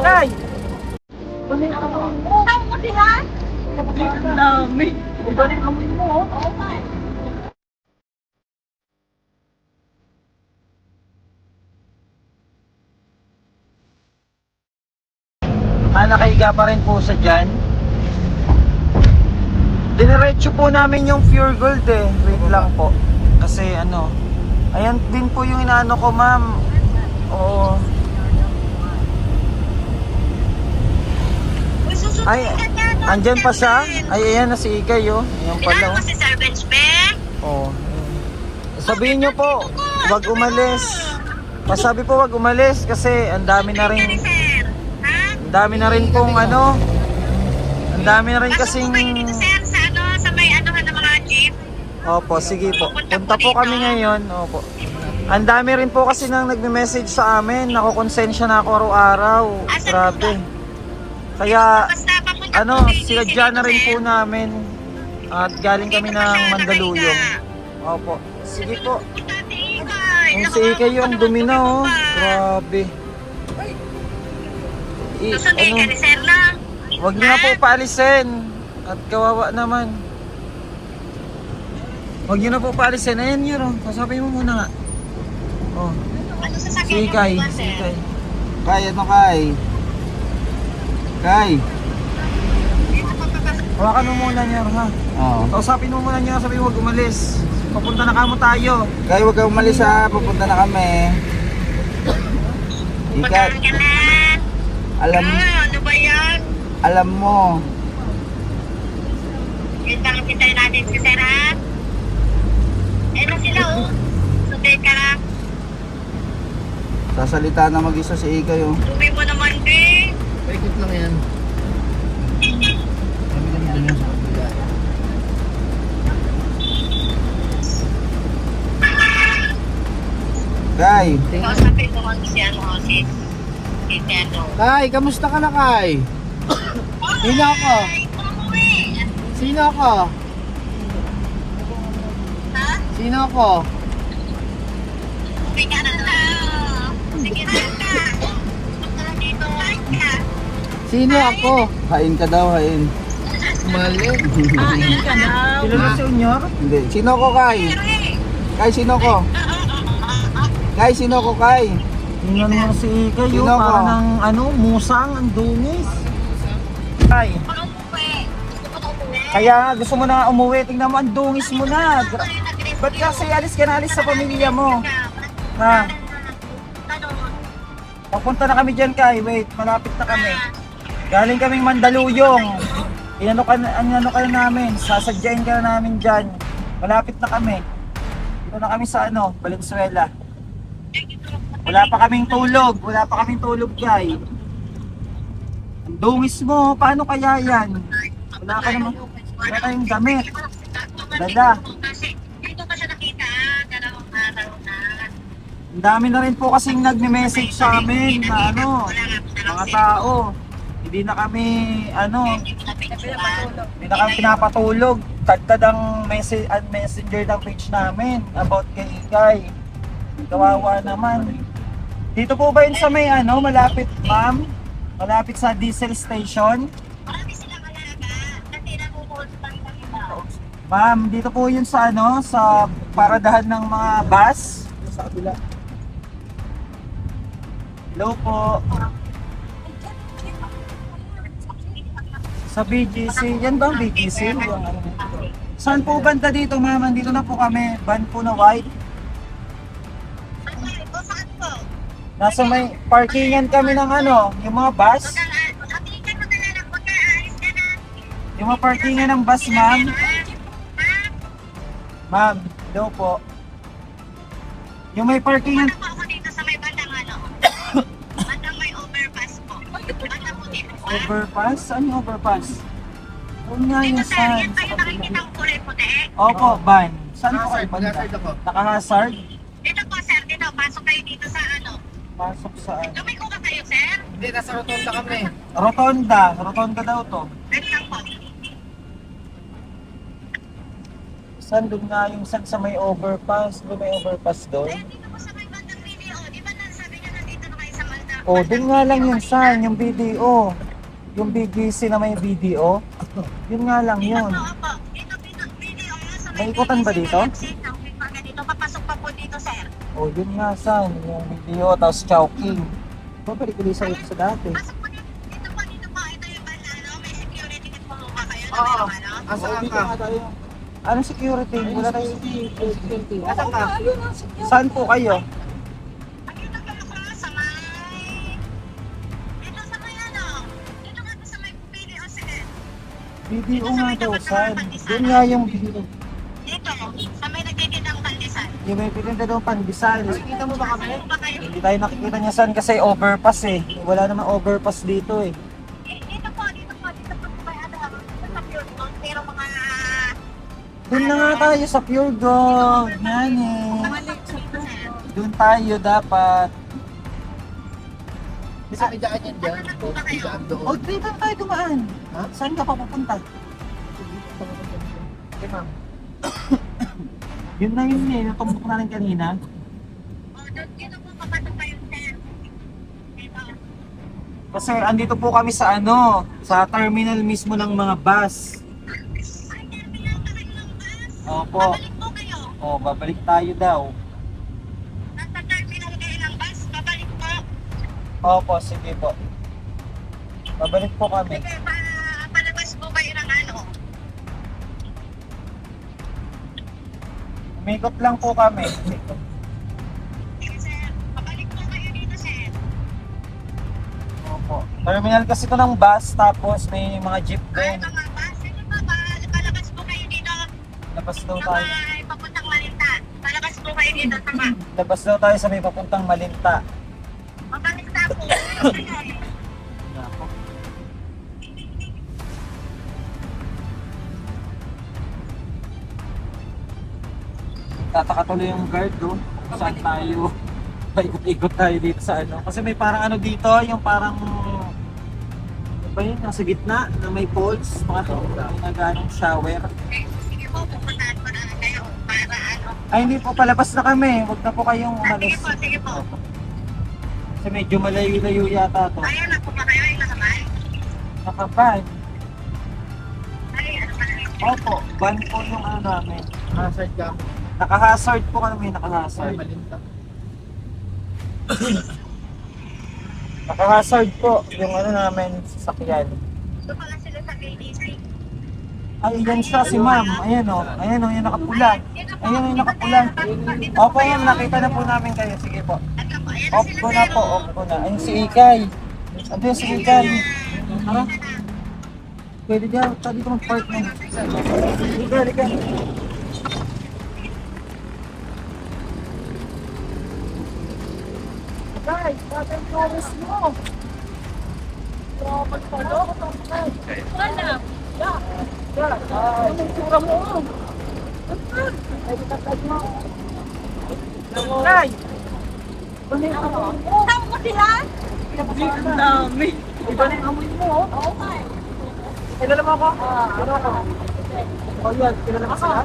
Nay! Balik ka mo. Saan mo sila? Ang dami. Balik ka mo. Oo nga. Nakahiga pa rin po sa dyan. Diniretso po namin yung Pure Gold eh. Wait lang po. Kasi ano, ayan din po yung inaano ko, ma'am. Oo. Ay, andyan pa siya? Ay, ayan na si Ikay, oh. Ayan pala, Kailangan oh. mo si Sir Bench, be? Oo. Sabihin nyo po, wag umalis. Pasabi po wag umalis kasi ang dami na rin. Sir, ha? Ang dami na rin pong ano. Ang dami na rin Pasok kasing. po kayo dito, sir, sa ano, sa may ano ng mga jeep. Opo, sige po. Punta po kami ngayon. Opo. Ang dami rin po kasi nang nagme-message sa amin. Nakukonsensya na ako araw-araw. Grabe. Kaya Basta papunta ano, po kayo dito, sinadya na rin sir. po namin. At galing kami ng Mandaluyong. Opo. Sige po. Punta si Ikay. Ang si Ikay yung dumi na, oh. Grabe. Susundin ka Ano, ni sir lang. wag niyo na po paalisin. At kawawa naman. Wag niyo na po paalisin. Ayan yun, oh. Kasabi mo muna nga. Oh. Ano Si sasakyan niyo Ikay. ba, Si sir? Ikay. Kay, ano kay? Kay. Hawakan mo muna niya, ha? Oo. Kausapin mo muna niya. Sabi mo, wag umalis. Papunta na kamo tayo. Kay, huwag kang umalis ha. Pupunta na kami. Ikay, Pagkaan ka na. alam, Ano ba yan? alam mo. Pintayin natin si sir, ha? Eh, na sila, oh. Sundin ka na. Sasalita na mag-isa si Ikay, oh. Dumi mo naman, be. Paikot lang yan. Kami kami dun yung sa kabila. Kay. Kausapin mo kung si ano, si ano. Kay, kamusta ka na, Kay? Sino ako? Sino ako? Ha? Sino ako? Uwi ka na daw. Sige na ka. Punta na dito. Kain ka. Sino ako? Hain ka daw, hain. Mali. Kain ka daw. Kilala si Unyor? Hindi. Sino ko, Kay? Kay, sino ko? Kay, sino ko, Kay? Tingnan mo si Ikay, Sino oh. ko? Parang ng ano, musang, ang dungis. Ay, Ano umuwi? Gusto mo na umuwi? kaya gusto mo na umuwi. Tingnan mo, ang dungis mo na. Ba't kasi alis ka na alis sa pamilya mo? Ha? Ano? Papunta na kami dyan, Kay. Wait, malapit na kami. Galing kaming Mandaluyong. Inano ka na namin. Sasadyain ka na namin dyan. Malapit na kami. Dito na kami sa ano, Valenzuela. Wala pa kaming tulog. Wala pa kaming tulog, Kay. Ang dungis mo. Paano kaya yan? Wala ka naman. Wala kayong damit. Dada. Dito ka siya nakita. Dalawang araw na. Ang dami na rin po kasing nagme-message sa amin na ano, mga tao. Hindi na kami, ano, hindi na kami pinapatulog. Tagtad ang messenger ng page namin about kay Ikay. Kawawa naman. Dito po ba yun sa may ano, malapit, ma'am? Malapit sa diesel station? Marami silang alaga. Kasi nag-hold pa rin ang iba. Ma'am, dito po yun sa ano, sa paradahan ng mga bus. Sa kabila. Hello po. Sa BGC, yan ba ang BGC? Yung ano? Saan po banda dito, ma'am? Dito na po kami. Van po na white. Ito saan po? Nasa may parkingan kami ng ano, yung mga bus. Pagkakaan mo na lang. Pagkaalis ka na. Yung mga parkingan ng bus, ma'am. Ma'am, hello po. Yung may parkingan. Ano po ako dito sa may bandang ano? Bandang may overpass po. Bandang po dito. Overpass? Saan yung overpass? Doon nga Dito yung sir, saan. yan tayo nakikita ang kulay puti. Opo, van. Saan po kayo banda? Naka-hazard? Dito po sir, dito. Pasok kayo dito sa ano. Pasok saan? Lumiko ka kayo sir. Hindi, nasa rotonda kami. Rotonda. Rotonda daw to. Wait lang po. Saan doon nga yung saan sa may overpass? Doon may overpass doon? Eh, dito po sa may bandang video. Di ba nasabi niya nandito O, dun nga lang yun, San, yung video. Yung BGC na may video. Yun nga lang yun. Opo. Dito, video. Sa May ikutan ba dito? Dito, papasok pa po dito, sir. O, yun nga, San, yung video, tapos Chowking. Babalik ulit sa dati. Pasok po dito. Dito po. Ito yung banana. May security po ba kayo na Oo. meron ano? Asaan Dito ka? nga tayo. Anong security? Wala tayo. Asaan ka? Saan po kayo? Dito kayo ko sa may... Dito sa may ano? Dito nga sa may video, sir. Video nga daw, San. Yun nga yung video. Dito, sa may nagtitinang pandesal. Yung may pininda daw pandesal. Nakikita mo ba kami? Ano ba kayo? Hindi tayo nakikita niya, San, kasi overpass eh. Wala naman overpass dito eh. Dito po may ano, sa pure gold, pero mga... Doon na nga tayo sa Pure Gold. Yan eh. Balik sa dito, sir. Doon tayo dapat. Bisa may daan yan dyan. Daan doon. O, dito tayo dumaan. Ha? Saan ka pa pupunta? Okay, ma'am. Yun na yun eh, natumbok natin kanina. Dito po papasok kayo, sir. Dito. Kasi andito po kami sa ano, sa terminal mismo ng mga bus. Ay, terminal ka rin ng bus. Opo. Babalik po kayo. O, babalik tayo daw. Nasa terminal kayo ng bus, babalik po. Opo, sige po. Babalik po kami. Sige, palabas po kayo ng ano. Umikot lang po kami. Sige, sir. Babalik po kayo dito, sir. Opo. Terminal kasi ito ng bus, tapos may mga jeep Ay, din. mga bus. Sige po, palabas po kayo dito. Labas daw Sa tayo. may papuntang Malinta. Palabas po kayo dito sa map. Labas daw tayo sa may papuntang Malinta. Mabalinta po. Nako. Tataka tuloy yung guard do. Kung saan tayo. Paikot-ikot tayo dito sa ano. Kasi may parang ano dito, yung parang ano ba yun? Nasa gitna na may poles. Mga nag-anong shower. Sige po, pupuntahan ko na kayo para ano. Ay hindi po, palabas na kami. Huwag na po kayong umalis. Sige po, sige po. Kasi medyo malayo-layo yata to. Ayaw na po ba kayo yung nakabay? Nakaban. Ay, ano ba na yung... Opo, ban po yung ano namin. Hazard ka. Naka-hazard po kami, Ay, naka-hazard. malinta. Naka-hazard po yung ano namin, sasakyan. Ito pala sila sa KDC. Ay, yan siya si ma'am. Ayan o, yung nakapula. Ayan o, yung nakapula. Opo, ma'am, nakita na po namin kayo. Sige po. Off ko na po, off ko na. Ayun si Ikay. Ano yung si Ikay? Tara. Pwede dyan, tadi ko mag-park na. Ikay, Ikay. Ikay, bakit ang tourist mo? Tropan pa do? Wala. Anong tura mo? Ay, tatag mo. Ikay! Tama mo sila? Ang dami. Iba na yung amoy mo, oh. Oo nga eh. Kilala mo ako? Ano ako? Oh, yan. Kilala mo sila?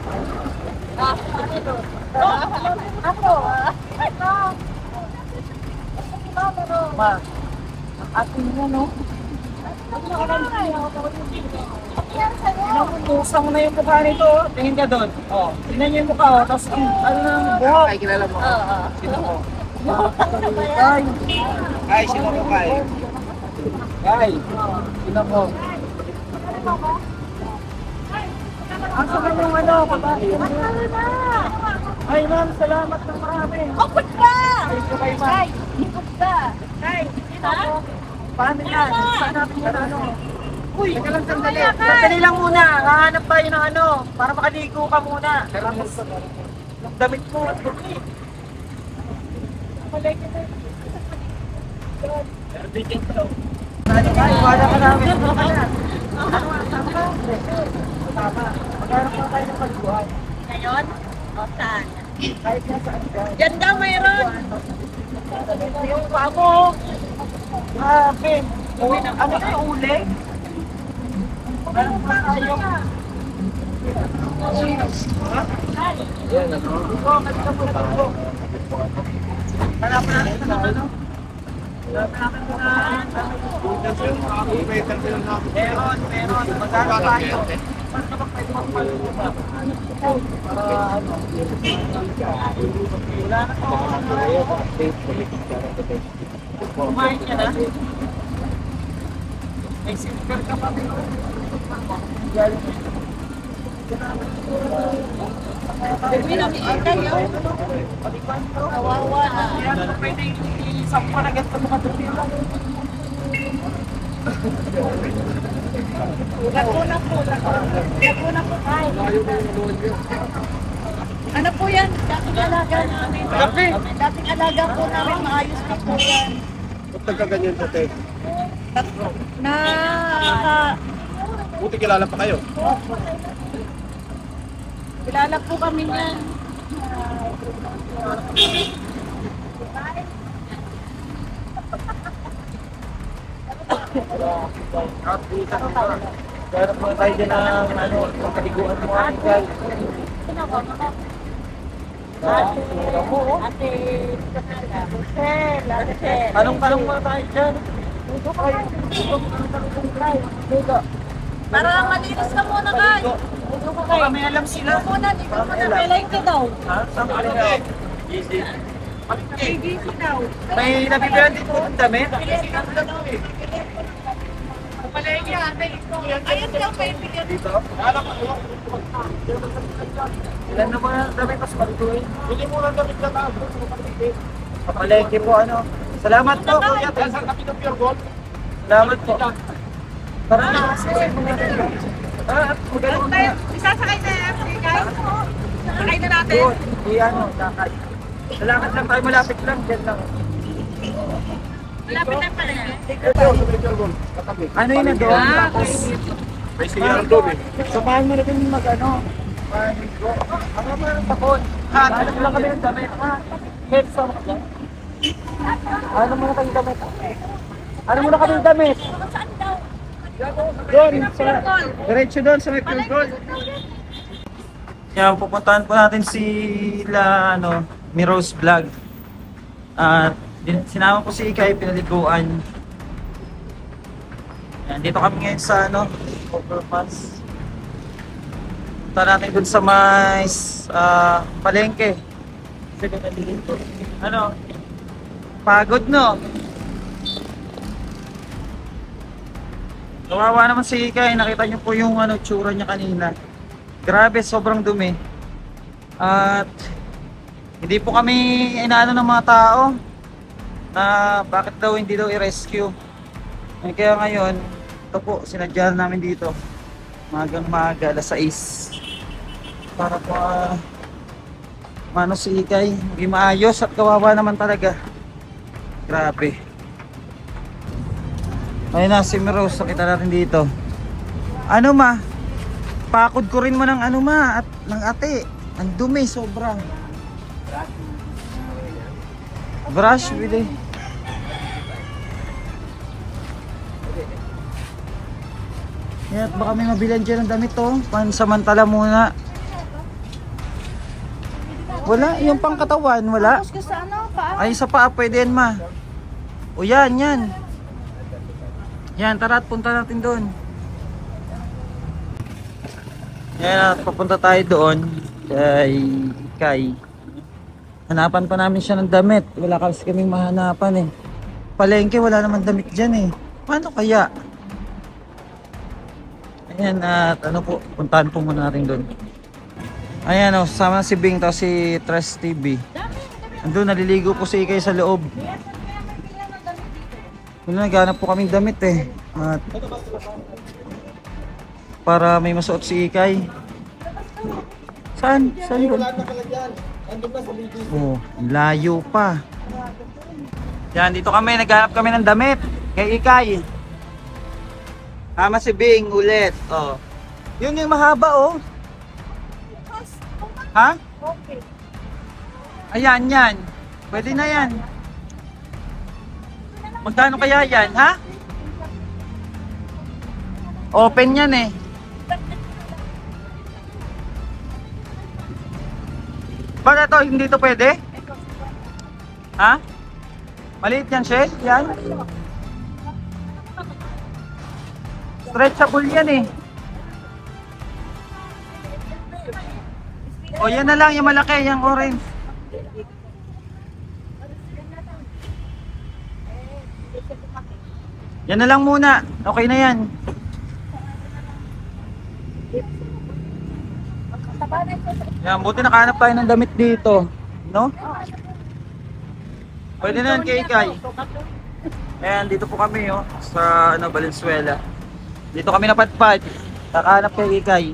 Ma, ang ating mo, no? Pusang na yung mukha nito, oh. Tingin ka doon. Oh, tingnan niyo yung mukha, oh. Tapos ang ano ng buhok. Ay, kilala mo. Sino ko? Ay. Ay, sino ko kay? Ay, sino ko? Ang sama yung ano, babae. Ay, ma'am, salamat ng marami. Kupot ka! Ay, ito kay ma'am. Kupot ka! Ay, paano yan? Saan natin yan ano? Uy, teka lang sandali. Wala ka. Sandali lang muna. Hahanap tayo ng ano, para makaligo ka muna. Tapos, yung damit mo, dumi. Wala ka namin. Ano ka na? Tama. Maghanap na tayo ng paliguan. Ngayon? O saan? Kahit na saan ka. Yan daw mayroon! Yung pamo. Grabe. Ano na yung uli? Ano pa tayo? Yan, ano? Ito, kasi ka muna ito. Hanap natin ng ano? Meron. Magkano tayo? Para ano? Wala na to. Kumain ka na? May silver ka pa rin. Kawawa na. Yan, pwede isang na ganito mga dumi lang. Laguna po. Ano po yan? Dating alaga namin. Dating alaga po namin. Maayos na po yan. Ba't nagkaganyan sa te? Na... Buti kilala pa kayo. Kilala po kami niyan. Meron po tayo din ng ano, kaliguan mo ang guys. Anong muna tayo dyan? Para malinis ka muna, Kay. Baka may alam sila. Dito muna. Pelay ka daw. Ha? Saan ka rin? Easy. Dito daw. May nabibilan din po ng damit. Ayun daw kayo bigyan. Dito? Ilan na mga damit mas palituin? Hindi mo lang damit na tao. Kapalengke po ano. Salamat po kuya. Saan kami ng pure gold? Salamat po. Tara na. Magaling na. Isasakay na yan, guys. Sakay na natin. Doon. Di ano, lakad. Lakad lang tayo, malapit lang. Diyan lang. Malapit na pala yan. Ito, sa pure gold. Katabi. Ano yun na doon? Tapos, May siya ang doon eh. samahan mo na kami mag ano. Ano mo ng takon? Hanap lang kami ng damit. Head sa mga dyan. Ano mo na kami damit? Ano mo na kami damit? Doon, diretso doon sa may pure gold. Yan, pupuntahan po natin sila, ano, Miros Vlog. At sinama po si Ikay, pinaliguan. Yan, dito kami ngayon sa, ano, overpass. Punta natin dun sa may palengke. Ano, pagod no? Kawawa naman si Ikay, nakita niyo po yung ano, tsura niya kanina. Grabe, sobrang dumi. At hindi po kami inaano ng mga tao na bakit daw hindi daw i-rescue. Kaya ngayon, ito po, sinadyahan namin dito. Magang maga, alas 6. Para po mano si Ikay, hindi maayos at kawawa naman talaga. Grabe. Ayun na, si Miros, nakita natin dito. Ano ma? Pakod ko rin mo ng ano ma, at ng ate. Ang dumi, sobra. Brush, bili. Yan, at baka may mabilan dyan ng damit to. Pansamantala muna. Wala, yung pangkatawan, wala. Tapos ka sa ano, paa? Ay, sa paa, pwede yan ma. O yan, yan. Yan, tara at punta natin doon. Yan, at papunta tayo doon kay hanapan pa namin siya ng damit. Wala kasi kaming mahanapan eh. Palengke, wala naman damit dyan eh. Paano kaya? Ayan, at ano po, puntahan po muna natin doon. Ayan o, sama si Bing to si Tres TV. Andun, naliligo po si Ikay sa loob. Naghanap po kaming damit eh. At para may masuot si Ikay. Saan? Saan doon? Oh, layo pa. Yan, dito kami, naghanap kami ng damit kay Ikay. Tama si Bing ulit. Oh. Yun yung mahaba oh. Ha? Okay. Ayan, yan. Pwede na yan. Magkano kaya yan, ha? Open yan eh. Bakit ito? Hindi ito pwede? Ha? Maliit yan, Shed? Yan? Stretchable yan eh. O yan na lang, yung malaki, yung orange. Yan na lang muna. Okay na yan. Yan, buti nakahanap tayo ng damit dito. No? Pwede na yan kay Ikay. Ayan, dito po kami sa Valenzuela. Dito kami napadpad. Nakahanap kay Ikay.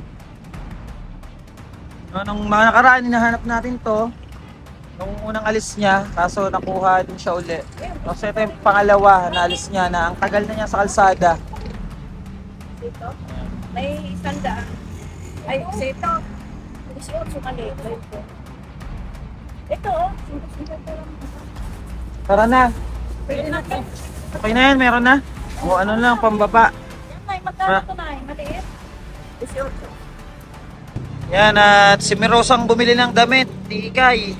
Nung mga nakaraan, hinahanap natin to. Nung unang alis niya, kaso nakuha din siya uli. Kasi ito yung pangalawa na alis niya na ang tagal na niya sa kalsada. Dito? May 100. Ay, ito. 18 maliit. Ito, oh. Tara na. Pwede na ito. Okay na yan, meron na. O ano lang, pambaba. Yan, Nay. Magkano ito, Nay? Maliit? 18. Yan, at si Mirosang bumili ng damit ni Ikay.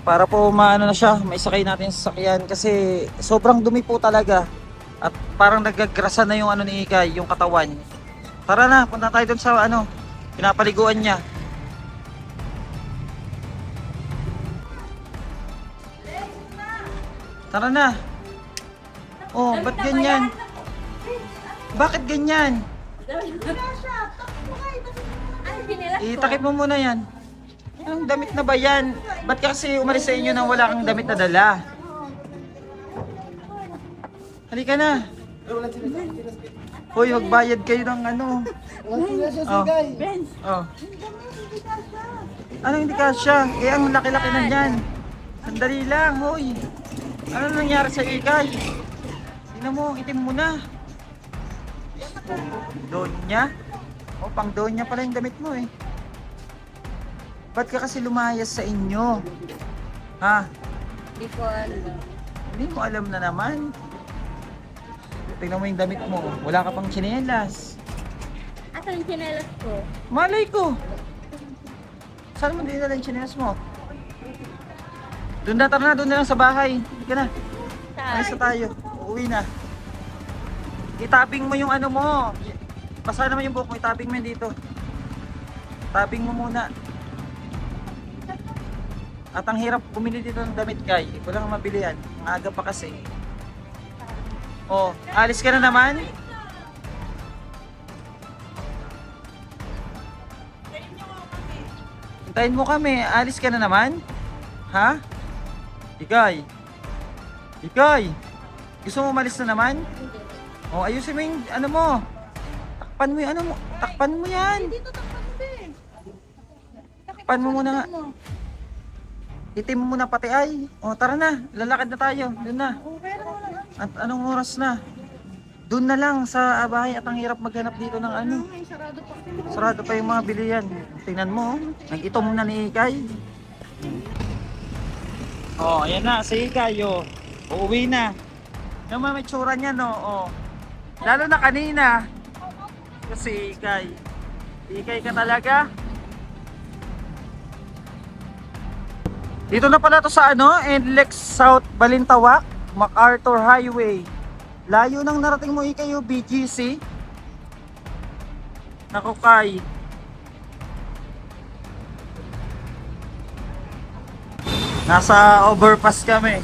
Para po maano na siya, maisakay natin sa sasakyan kasi sobrang dumi po talaga. At parang nagagrasa na yung ano ni Ikay, yung katawan. Tara na, punta tayo dun sa pinapaliguan niya. Tara na. Oh, ba't ganyan? Bakit ganyan? Itakip mo muna yan. Anong damit na ba yan? Ba't kasi umalis sa inyo nang wala kang damit na dala? Halika na. Hoy, magbayad kayo ng ano. Oh. Oh. Ano hindi kasya? Eh, ang laki-laki na yan. Sandali lang, hoy. Ano nangyari sa Ikay? Tingnan mo, itim mo na. Donya? O, pang donya pala yung damit mo eh. Ba't ka kasi lumayas sa inyo? Ha? Hindi ko alam. Hindi mo alam na naman. Tingnan mo yung damit mo. Wala ka pang tsinelas. Asa yung chinelas ko? Malay ko. Saan mo dinala yung tsinelas mo? Doon na, tara na. Doon na lang sa bahay. Hindi ka na. Ayos na tayo. Uuwi na. Itabing mo yung ano mo. Basa naman yung buhok mo. Itabing mo yun dito. Tabing mo muna. At ang hirap bumili dito ng damit, Kay. Walang mabili yan. Ang aga pa kasi. Oh, alis ka na naman? Hintayin mo kami. Alis ka na naman? Ha? Ikay. Ikay. Gusto mo umalis na naman? Oh, ayusin mo yung ano mo. Takpan mo yung ano mo. Takpan mo yan. Takpan mo muna nga. Itim mo muna pati ay. Oh, tara na. Lalakad na tayo. Doon na. At anong oras na? Doon na lang sa bahay at ang hirap maghanap dito ng ano. Sarado pa yung mga bilihan. Tingnan mo. Nag-itom na ni Ikay. Oh, ayan na. Si Ikay. Oh. Uuwi na. Yung mga may tsura niya, no? Oh. Lalo na kanina. Kasi Ikay. Ikay ka talaga. Dito na pala to sa NLEX South Balintawak, MacArthur Highway. Layo nang narating mo Ikay, BGC. Naku, Kay. Nasa overpass kami.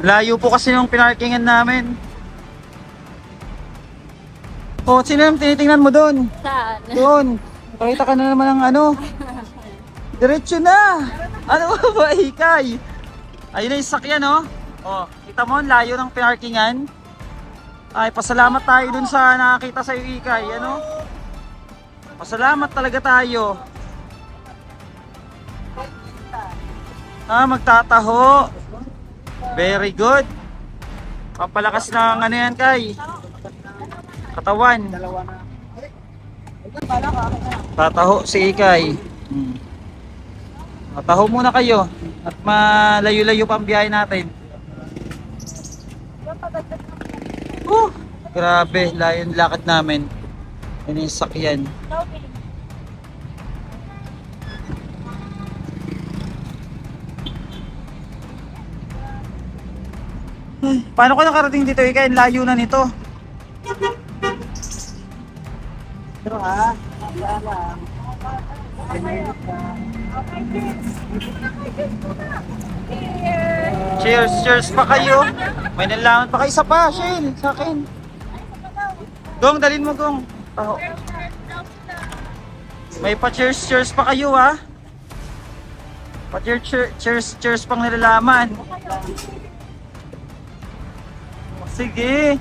Layo po kasi yung pinarkingan namin. Oh, sino yung tinitingnan mo doon? Saan? Doon. Pakita ka na naman ng ano. Diretso na. Ano ba, Ikay? Ayun na yung sakyan, oh. Oh, kita mo, ang layo ng pinarkingan. Ay, pasalamat tayo dun sa nakakita sa iyo, Ikay. Ano? Pasalamat talaga tayo. Magtataho. Very good. Pampalakas ng ano yan, Kay. Katawan. Tataho si Ikay. Tataho muna kayo. At malayo-layo pa ang biyahe natin. Grabe, layo yung lakad namin. Yan yung sakyan. Paano ko nakarating dito? Ika, yung layo na nito. Pero ha, wala. Cheers, cheers pa kayo. May nalaman pa kayo. Isa pa, Shane, sa akin. Gong, dalin mo, Gong. Taho. May pa cheers, cheers pa kayo, ha? Pa cheers, cheers, cheers pang nilalaman. Sige.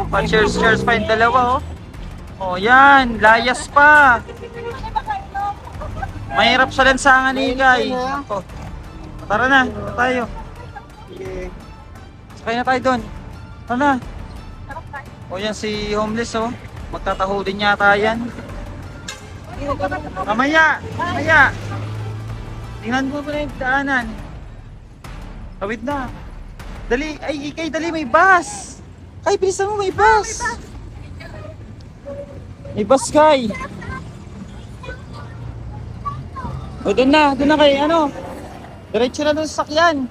Pa cheers, cheers pa yung dalawa, oh. Oh, yan. Layas pa. Mahirap sa lansangan ni Igay. Ako. Tara na, tara tayo. Sakay na tayo doon. Tara na. O yan si homeless, oh. Magtataho din yata yan. Mamaya, mamaya. Tingnan mo pa na yung daanan. Tawid na. Dali, ay Ikay, dali, may bus. Ay, bilisan mo, may bus. May bus, Kay. O, doon na kay, ano. Diretso na doon sa sakyan.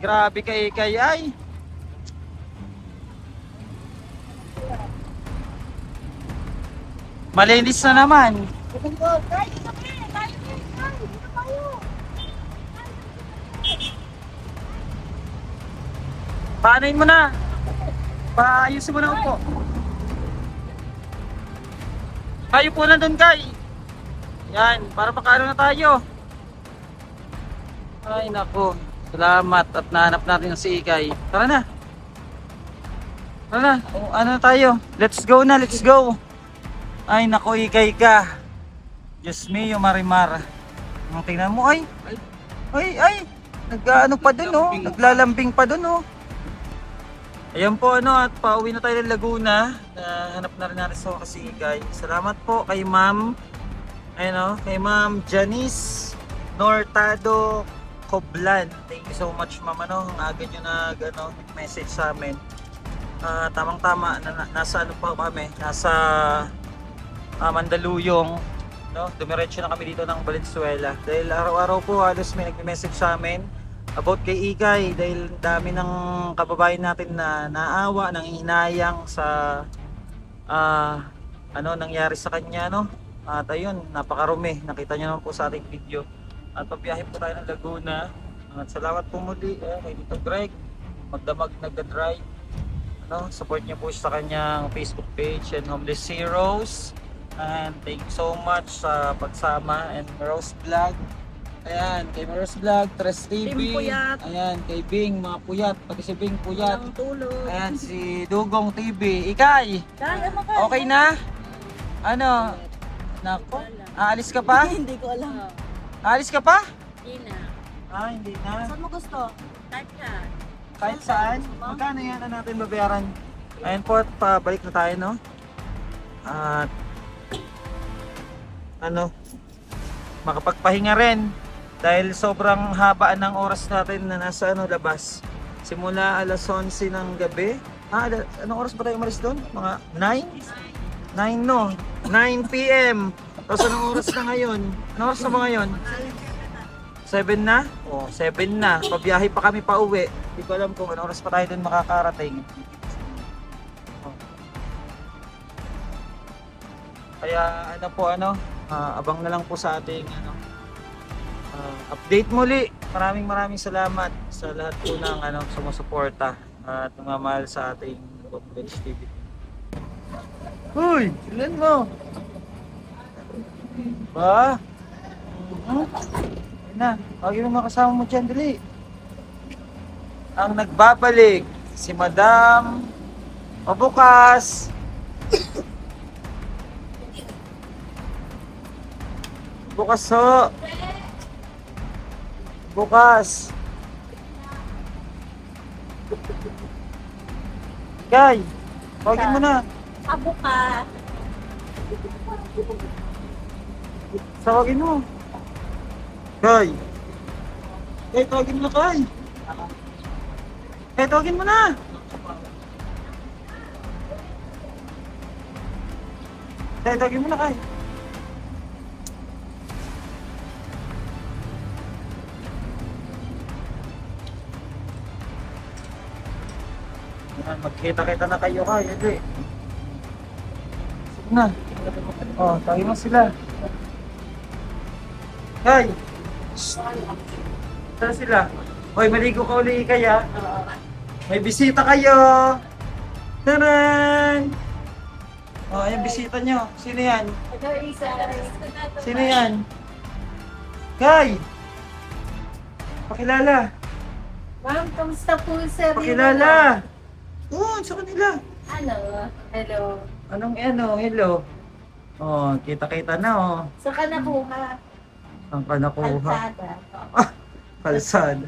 Grabe kay Ikay, ay. Malinis na naman. Paanayin mo na. Paayusin mo na upo. Kayo po na doon, Kay. Yan, para makaano na tayo. Ay, nako. Salamat at nahanap natin si Ikay. Tara na. Tara na. O, ano na tayo? Let's go na, let's go. Ay, nako, Ikay ka. Diyos mio, Marimar. Ang tingnan mo, ay. Ay. Nag-ano pa dun, oh. Naglalambing pa dun, oh. Ayan po, ano, at pauwi na tayo ng Laguna. Hanap na rin natin sa si Ikay. Salamat po kay Ma'am. Ayun, oh, kay Ma'am Janice Nortado Coblan. Thank you so much, Ma'am. Ano, ang aga nyo nag-message sa amin. Tamang-tama, nasa ano pa kami? Nasa Mandaluyong. No? Dumiretso na kami dito ng Valenzuela. Dahil araw-araw po halos may nag-message sa amin about kay Ikay. Dahil dami ng kababayan natin na naawa, nang hinayang sa ano nangyari sa kanya, no? At ayun, napakarumi. Nakita nyo naman po sa ating video. At pabiyahe po tayo ng Laguna. At salamat po muli kay Tito Greg. Magdamag nagda-drive. Ano, support niyo po sa kanyang Facebook page and Homeless Heroes. And thank you so much sa pagsama. And Rose Vlog. Ayan, kay Rose Vlog, Tres TV. Team Puyat. Ayan, kay Bing, mga puyat. Pati si Bing Puyat. Ang tulog. Ayan, si Dugong TV. Ikay, Kaya mo ka. okay na? Ano? Nako, aalis ka pa? Hindi ko alam. Aalis ka pa? Hindi na. Hindi na. Saan mo gusto? Type ka. Kahit saan? Magkano yan na natin babayaran? Ayun po, at pabalik na tayo, no? At ano, makapagpahinga rin dahil sobrang haba ng oras natin na nasa labas. Simula alas 11 ng gabi. Anong oras ba tayo umalis doon? Mga 9? 9 no? 9 PM. Tapos anong oras na ngayon? Anong oras na ba ngayon? 7 na? Oh, 7 na. Pabiyahe pa kami pa uwi. Hindi ko alam kung anong oras pa tayo doon makakarating. Oh. Kaya ano po, abang na lang po sa ating update muli. Maraming salamat sa lahat po ng sumusuporta at namamahal sa ating Bench TV. Uy, ilan mo? Ba? Na, huwag yung mga kasama mo dyan, dali. Ang nagbabalik, si Madam Mabukas. Bukas ho. Bukas. Kay, tawagin mo na. Abo ka. Tawagin mo. Kay. Kay, tawagin mo na, Kay. Kay, tawagin mo na. Tay, tawagin mo na kay. Yan, magkita-kita na kayo kay. Hindi. Sige na. Oh, tawagin mo sila. Kay! Saan sila? Hoy, maligo ka uli kaya. May bisita kayo! Taran! Oh, ayan bisita nyo. Sino yan? Ito, isa. Sino yan? Kay! Pakilala! Ma'am, kamusta po, sir? Pakilala! Oo, sa kanila. Ano? Hello. Anong hello? Oh, kita-kita na oh. Saan ka nakuha? Ang ka nakuha. Kalsada. Kalsada.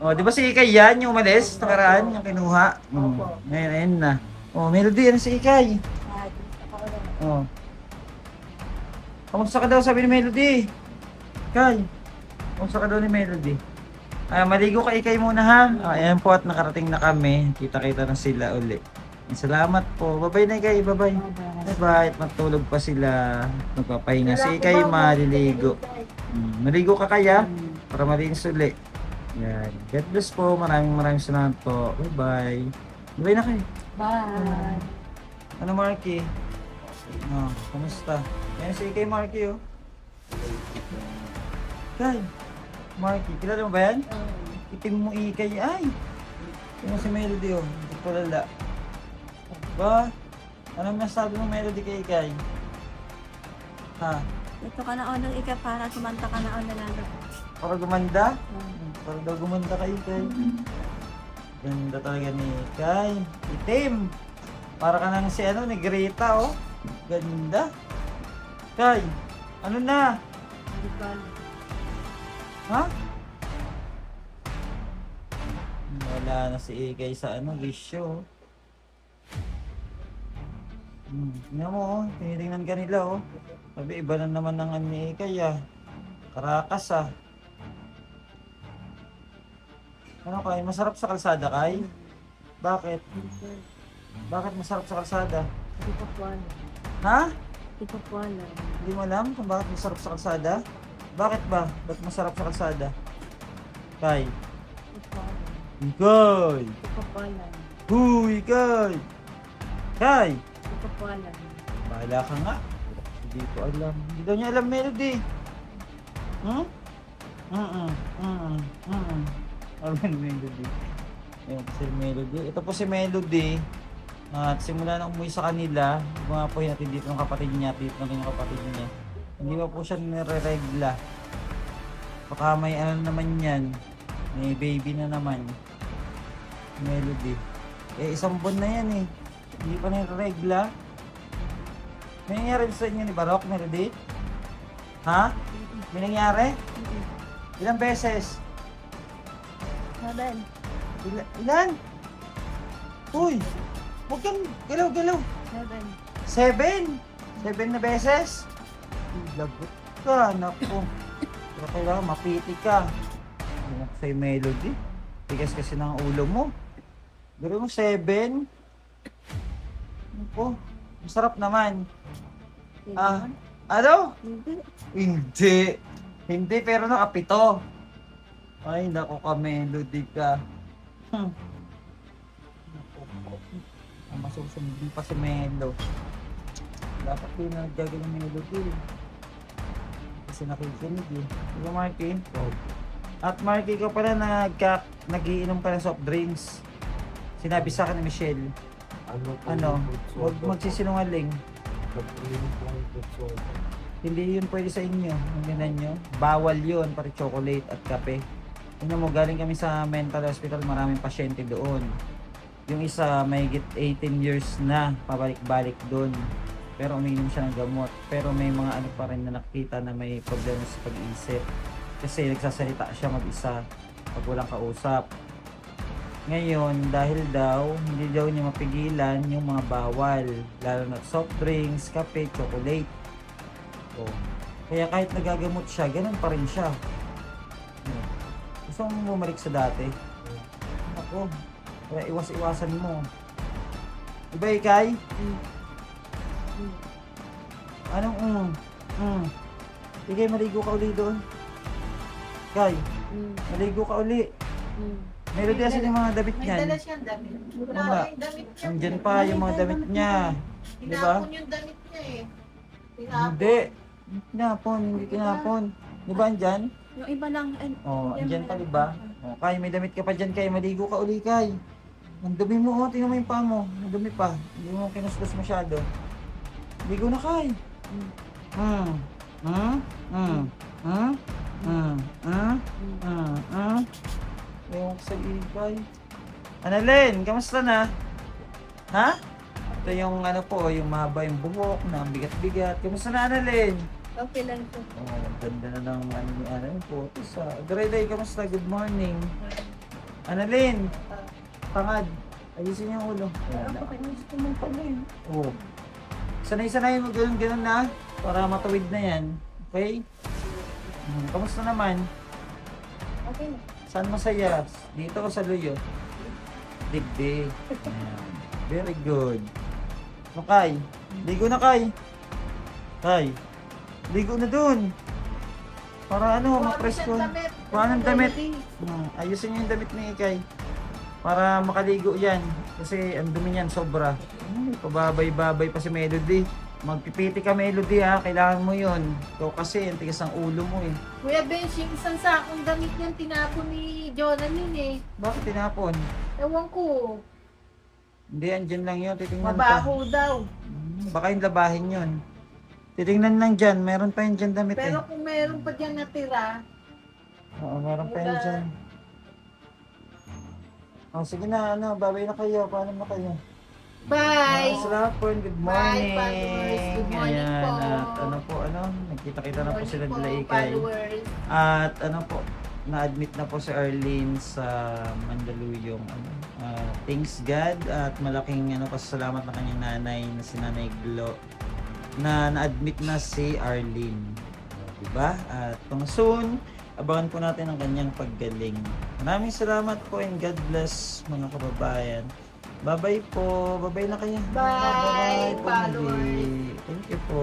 Oh, di ba si Ikay yan, yung umalis, nakaraan, yung kinuha? Opo. Ngayon, ayun na. Oh, Melody, ano si Ikay? Oh. Kamusta ka daw, sabi ni Melody? Ikay, kamusta ka daw ni Melody? Ay, maligo ka Ikay muna ha. Ayan po at nakarating na kami. Kita-kita na sila uli. Salamat po. Bye-bye na Ikay, bye-bye. Bye-bye. At matulog pa sila. Magpapahinga si Ikay, maliligo. Maligo ka kaya? Para malinis uli. Yan. God bless po. Maraming salamat po. Bye-bye. Bye na kayo. Bye. Ano Marky? Oh, kumusta? Yan si Ikay Marky oh. Kay, Marky, kilala mo ba yan? Itim mo Ikay. Ay! Ito mo si Melody oh. Hindi ko lala. Ba? Anong masabi mo Melody kay Ikay? Ha? Ito ka na unang ika para kumanta ka na unang lalo. Para gumanda? Para daw gumanda kay Ikay. Ganda talaga ni Ikay. Itim! Para ka nang si ni Greta oh. Ganda. Kay, ano na? Ha? Wala na si Ikay sa bisyo. Tingnan mo oh, tinitingnan ka nila oh. Sabi iba na naman ng ni Ikay ah. Karakas ah. Ano Kay, masarap sa kalsada Kay? Bakit? Bakit masarap sa kalsada? Hindi ko po alam. Ha? Hindi ko po alam. Hindi mo alam kung bakit masarap sa kalsada? Bakit ba? Ba't masarap sa kalsada? Kay? Hindi ko po alam. Ikay! Hindi ko po alam. Huy, Kay! Kay! Hindi ko po alam. Bahala ka nga. Hindi ko alam. Hindi daw niya alam Melody. Hmm? Alam Melody. Ayan po si Melody. Ito po si Melody. At simula na umuwi sa kanila, mga po natin dito ng kapatid niya, dito na yung kapatid niya. Hindi pa po siya nire-regla. Baka may naman yan. May baby na naman. Melody. Isang buwan na yan eh. Hindi pa nire-regla. May nangyari sa inyo ni Barok, Melody? Ha? May nangyari? Ilang beses? Saban. Ilan? Uy! Huwag kang galaw-galaw. 7. 7 na beses? Lagot ka, naku. Pero kailangan mapiti ka. Ano ko sa'yo Melody? Tigas kasi ng ulo mo. Gawin mo 7. Naku, masarap naman. Ah, ano? Hindi. Hindi. Hindi, pero nakapito. Ay, naku ka Melody ka. Masusunod pa si Melo. Dapat din na nagjagal ng Melody. Kasi nakikinig eh. Diba Marky? At Marky, ikaw pala nagiinom pa ng soft drinks. Sinabi sa akin ni Michelle. Ano? Huwag magsisinungaling. Hindi yun pwede sa inyo. Hindi nyo. Bawal yun, pati chocolate at kape. Tingnan mo, galing kami sa mental hospital, maraming pasyente doon. Yung isa, mahigit 18 years na, pabalik-balik doon. Pero umiinom siya ng gamot. Pero may mga ano pa rin na nakita na may problema sa pag-iisip. Kasi nagsasalita siya mag-isa pag walang kausap. Ngayon, dahil daw, hindi daw niya mapigilan yung mga bawal. Lalo na soft drinks, kape, chocolate. Oh. Kaya kahit nagagamot siya, ganun pa rin siya. Gusto mo bumalik sa dati? Ako. Kaya iwas-iwasan mo. Diba Ikay? Anong Sige, maligo ka uli doon. Kay, maligo ka uli. Meron din kasi yung mga damit May niyan. dala siyang damit. Wala Wala. yung damit niya. Andyan pa yung mga damit niya. Di ba? Tinapon yung damit niya eh. Tinapon. Hindi. Hindi tinapon. Di ba andyan? Yung iba lang. Oh, andyan pa, di ba? Oh, Kay, may damit ka pa dyan, Kay. Maligo ka uli, Kay. Ang dumi mo, oh. Tingnan mo yung paa mo. Ang dumi pa. Hindi mo kinuskus masyado. Ligo na, Kay. Ewan ko sa ibay. Annalyn, kamusta na? Ha? Ito yung ano po, yung mahaba yung buhok na ang bigat-bigat. Kamusta na, Annalyn? Okay lang po. Oh, ang ganda na ng ano ni Annalyn po. Sa Grayday, kamusta? Good morning. Annalyn, pangad. Ayusin yung ulo. Ayan na. Gusto mong pagay. Oh. Sanay-sanay mo ganun na para matawid na yan. Okay? Kamusta naman? Okay na. Saan masaya? Dito o sa Luyo? Digdig. Ayan. Very good. So, Kay, ligo na, Kay. Kay, ligo na dun. Para ano, ma-presko. Kuha ng damit. Ayusin niyo yung damit ni Kay. Para makaligo yan. Kasi ang dumi niyan, sobra. Pababay-babay pa si Melody. Magpipiti ka, Melody, ha. Kailangan mo yun. Ikaw kasi, ang tigas ng ulo mo, eh. Kuya Bench, yung isang sakong damit niyan tinapon ni Jonalyn eh. Bakit tinapon? Ewan ko. Hindi, andyan lang yun. Titingnan pa. Mabaho daw. Baka yung labahin yun. Titingnan lang dyan. Meron pa yun dyan damit, Pero eh. kung meron pa dyan natira, Oo, meron pa yun dyan. Oh, sige na, ano, babay na kayo. Paano na kayo? bye! Salamat po, good morning. Bye, followers. Good morning Ayan, po. at ano po, nagkita-kita na po sila nila Ikay. Followers. At ano po, na-admit na po si Arlene sa Mandaluyong. Thanks God at malaking pasasalamat ng kanyang nanay na si Nanay Glo na na-admit na si Arlene. Diba? At kung soon, abangan po natin ang kanyang paggaling. Maraming salamat po and God bless mga kababayan. Bye-bye po. Bye-bye na kayo. Bye, Bye-bye po, followers. muli. Thank you po.